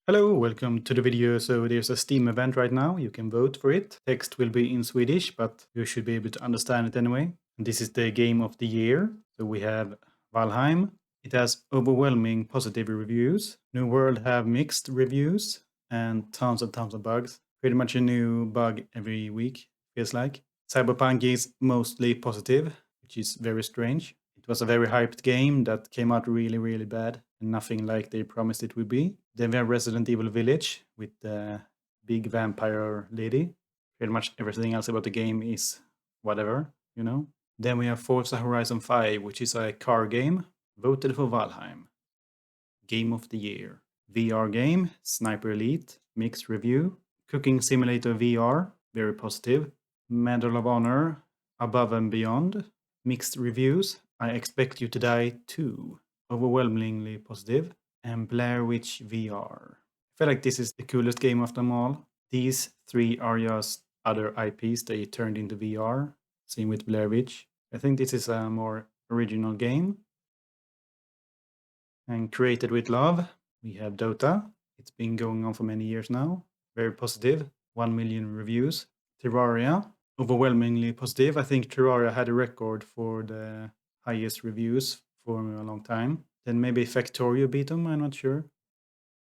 Hello, welcome to the video. So there's a Steam event right now. You can vote for it. Text will be in Swedish, but you should be able to understand it anyway. And this is the game of the year. So we have Valheim. It has overwhelming positive reviews. New World have mixed reviews and tons of bugs. Pretty much a new bug every week, feels like. Cyberpunk is mostly positive, which is very strange. It was a very hyped game that came out really bad and nothing like they promised it would be. Then we have Resident Evil Village with the big vampire lady. Pretty much everything else about the game is whatever. Then we have Forza Horizon 5, which is a car game, voted for Valheim. Game of the Year. VR game, Sniper Elite, mixed review. Cooking Simulator VR, very positive. Medal of Honor, Above and Beyond, mixed reviews. I Expect You to Die 2, overwhelmingly positive. And Blair Witch VR. I feel like this is the coolest game of them all. These three are just other IPs they turned into VR. Same with Blair Witch. I think this is a more original game. And created with love, we have Dota. It's been going on for many years now. Very positive, 1 million reviews. Terraria, overwhelmingly positive. I think Terraria had a record for the highest reviews for a long time. Then maybe Factorio beat them, I'm not sure.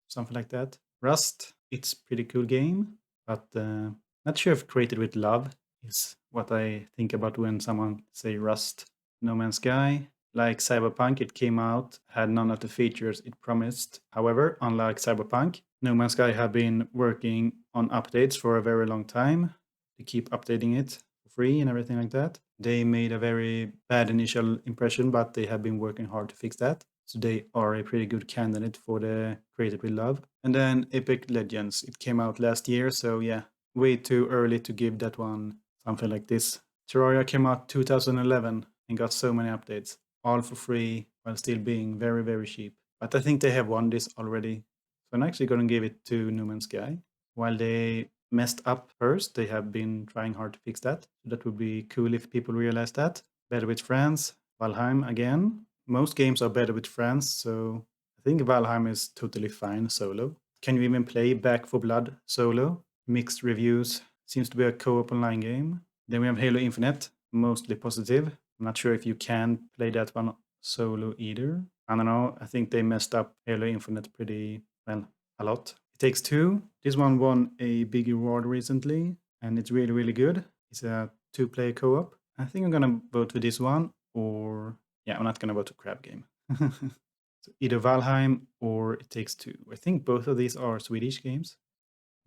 Something like that. Rust, it's pretty cool game, but not sure if created with love is what I think about when someone say Rust. No Man's Sky, like Cyberpunk, it came out, had none of the features it promised. However, unlike Cyberpunk, No Man's Sky have been working on updates for a very long time. They keep updating it for free and everything like that. They made a very bad initial impression, but they have been working hard to fix that. So they are a pretty good candidate for the Created with Love. And then Epic Legends, it came out last year, so yeah, way too early to give that one something like this. Terraria came out 2011 and got so many updates, all for free while still being very cheap. But I think they have won this already. So I'm actually going to give it to No Man's Sky. While they messed up first, they have been trying hard to fix that. So that would be cool if people realize that. Better with Friends, Valheim again. Most games are better with friends, so I think Valheim is totally fine solo. Can you even play Back for Blood solo? Mixed reviews. Seems to be a co-op online game. Then we have Halo Infinite, mostly positive. I'm not sure if you can play that one solo either. I don't know. I think they messed up Halo Infinite pretty well, a lot. It Takes Two. This one won a big award recently, and it's really good. It's a two-player co-op. I think I'm gonna vote for this one, or yeah, I'm not gonna vote for Crab Game. So either Valheim or It Takes Two. I think both of these are Swedish games,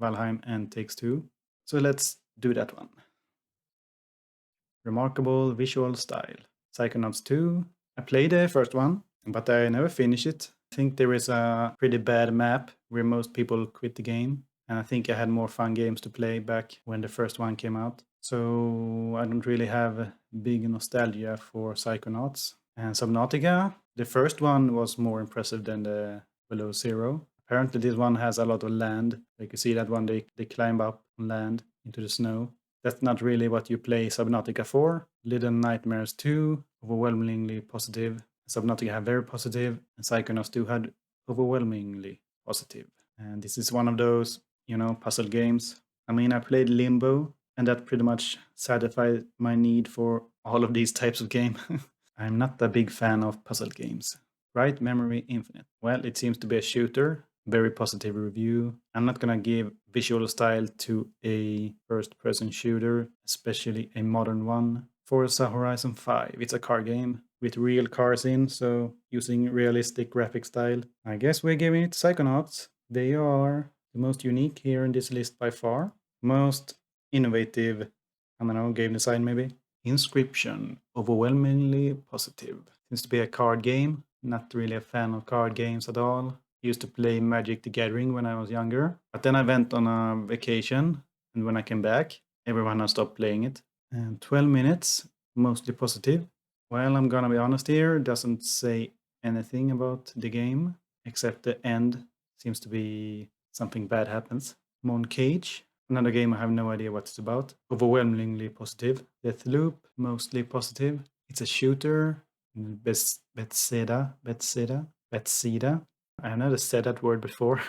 Valheim and Takes Two. So let's do that one. Remarkable visual style. Psychonauts 2. I played the first one, but I never finished it. I think there is a pretty bad map where most people quit the game. And I think I had more fun games to play back when the first one came out. So I don't really have big nostalgia for Psychonauts. And Subnautica, the first one was more impressive than the Below Zero. Apparently this one has a lot of land. You can see that one they climb up on land into the snow. That's not really what you play Subnautica for. Little Nightmares 2, overwhelmingly positive. Subnautica had very positive, and Psychonauts 2 had overwhelmingly positive. And this is one of those, puzzle games. I mean, I played Limbo, and that pretty much satisfied my need for all of these types of game. I'm not a big fan of puzzle games. Right Memory Infinite. Well, it seems to be a shooter. Very positive review. I'm not gonna give visual style to a first-person shooter, especially a modern one. Forza Horizon 5. It's a car game with real cars in, so using realistic graphic style. I guess we're giving it to Psychonauts. They are the most unique here in this list by far. Most innovative, I don't know, game design maybe. Inscription, overwhelmingly positive. Seems to be a card game. Not really a fan of card games at all. Used to play Magic the Gathering when I was younger. But then I went on a vacation, and when I came back, everyone had stopped playing it. And 12 minutes, mostly positive. Well, I'm gonna be honest here, doesn't say anything about the game, except the end seems to be something bad happens. Cage, another game I have no idea what it's about. Overwhelmingly positive. Deathloop, mostly positive. It's a shooter. Bethesda. I have never said that word before.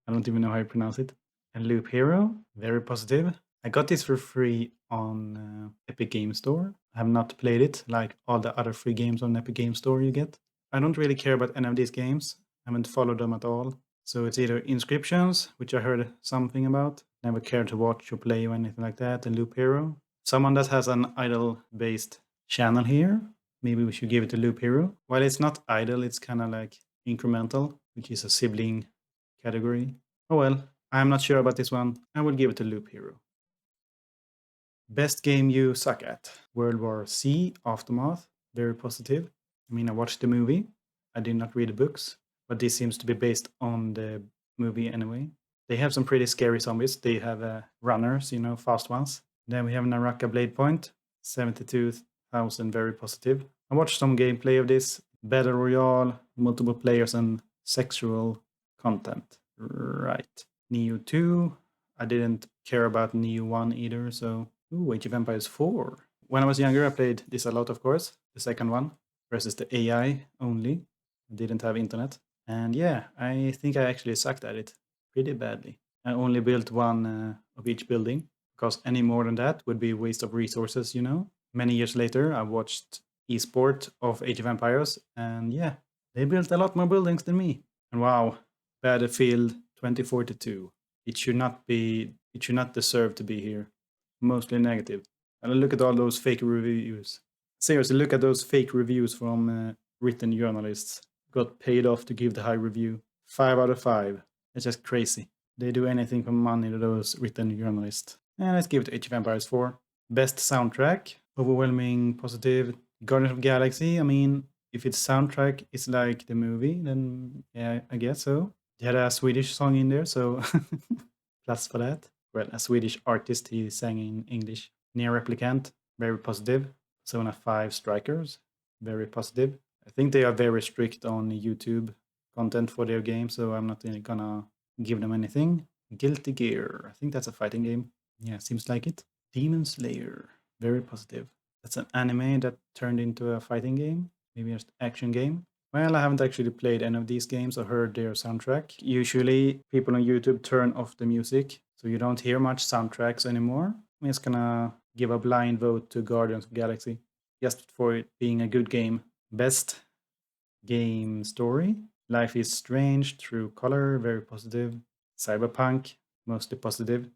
I don't even know how you pronounce it. And Loop Hero, very positive. I got this for free on Epic Game Store. I have not played it like all the other free games on Epic Game Store you get. I don't really care about any of these games. I haven't followed them at all. So it's either Inscriptions, which I heard something about, never cared to watch or play or anything like that, and Loop Hero. Someone that has an idle-based channel here, maybe we should give it to Loop Hero. While it's not idle, it's kind of like incremental, which is a sibling category. Oh well, I'm not sure about this one. I will give it to Loop Hero. Best game you suck at. World War C Aftermath. Very positive. I mean, I watched the movie. I did not read the books, but this seems to be based on the movie anyway. They have some pretty scary zombies. They have runners, fast ones. Then we have Naraka Blade Point. 72,000, very positive. I watched some gameplay of this. Battle Royale, multiple players, and sexual content. Right. Neo 2. I didn't care about Neo 1 either, so... Ooh, Age of Empires 4. When I was younger, I played this a lot, of course. The second one, versus the AI only. I didn't have internet. And yeah, I think I actually sucked at it pretty badly. I only built one of each building, because any more than that would be a waste of resources, Many years later, I watched eSport of Age of Empires, and yeah, they built a lot more buildings than me. And wow, Battlefield 2042. It should not deserve to be here. Mostly negative. And look at all those fake reviews. Seriously, look at those fake reviews from written journalists. Got paid off to give the high review. 5 out of 5. It's just crazy. They do anything for money to those written journalists. And let's give it to Age of Empires 4. Best soundtrack. Overwhelming positive. Guardians of the Galaxy. I mean, if its soundtrack is like the movie, then yeah, I guess so. They had a Swedish song in there, so plus for that. Well, a Swedish artist, he sang in English. Near Replicant, very positive. Persona 5 Strikers, very positive. I think they are very strict on YouTube content for their game, so I'm not really gonna give them anything. Guilty Gear, I think that's a fighting game. Yeah, seems like it. Demon Slayer, very positive. That's an anime that turned into a fighting game, maybe just action game. Well, I haven't actually played any of these games or heard their soundtrack. Usually, people on YouTube turn off the music, so you don't hear much soundtracks anymore. I'm just gonna give a blind vote to Guardians of the Galaxy, just for it being a good game. Best game story. Life is Strange, True Color, very positive. Cyberpunk, mostly positive.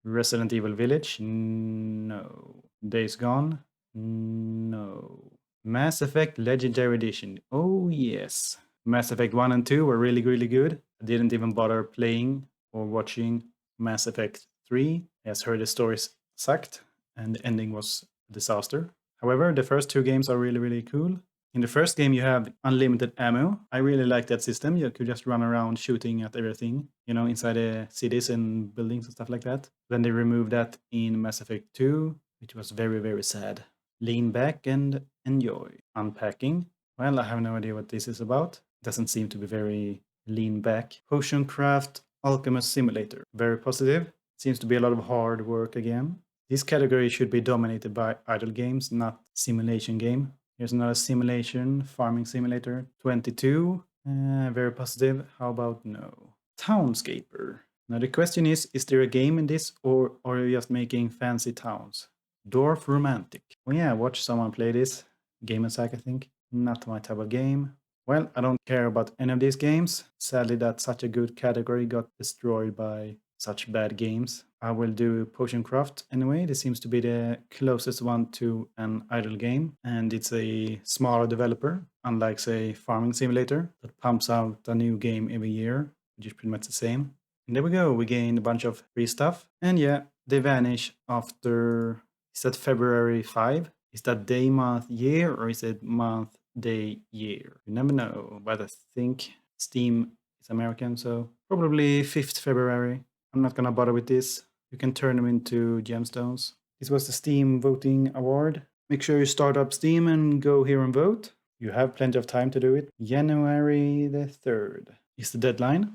Resident Evil Village, no. Days Gone, no. Mass Effect Legendary Edition, oh yes. Mass Effect 1 and 2 were really, really good. I didn't even bother playing or watching Mass Effect 3. I just heard the stories sucked and the ending was a disaster. However, the first two games are really, really cool. In the first game, you have unlimited ammo. I really like that system. You could just run around shooting at everything, inside the cities and buildings and stuff like that. Then they removed that in Mass Effect 2, which was very, very sad. Lean back and enjoy. Unpacking. Well, I have no idea what this is about. Doesn't seem to be very lean back. Potion Craft Alchemist Simulator. Very positive. Seems to be a lot of hard work again. This category should be dominated by idle games, not simulation game. Here's another simulation, Farming Simulator 22. Very positive. How about no? Townscaper. Now the question is there a game in this or are you just making fancy towns? Dwarf Romantic. Oh yeah, watch someone play this. Game & Sack, I think. Not my type of game. Well, I don't care about any of these games. Sadly that such a good category got destroyed by such bad games. I will do Potion Craft anyway. This seems to be the closest one to an idle game. And it's a smaller developer, unlike say Farming Simulator that pumps out a new game every year, which is pretty much the same. And there we go, we gained a bunch of free stuff. And yeah, they vanish after, is that February 5? Is that day, month, year, or is it month, day, year? You never know, but I think Steam is American, so probably 5th February. I'm not gonna bother with this. You can turn them into gemstones. This was the Steam voting award. Make sure you start up Steam and go here and vote. You have plenty of time to do it. January the 3rd is the deadline.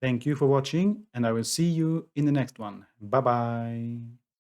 Thank you for watching, and I will see you in the next one. Bye bye.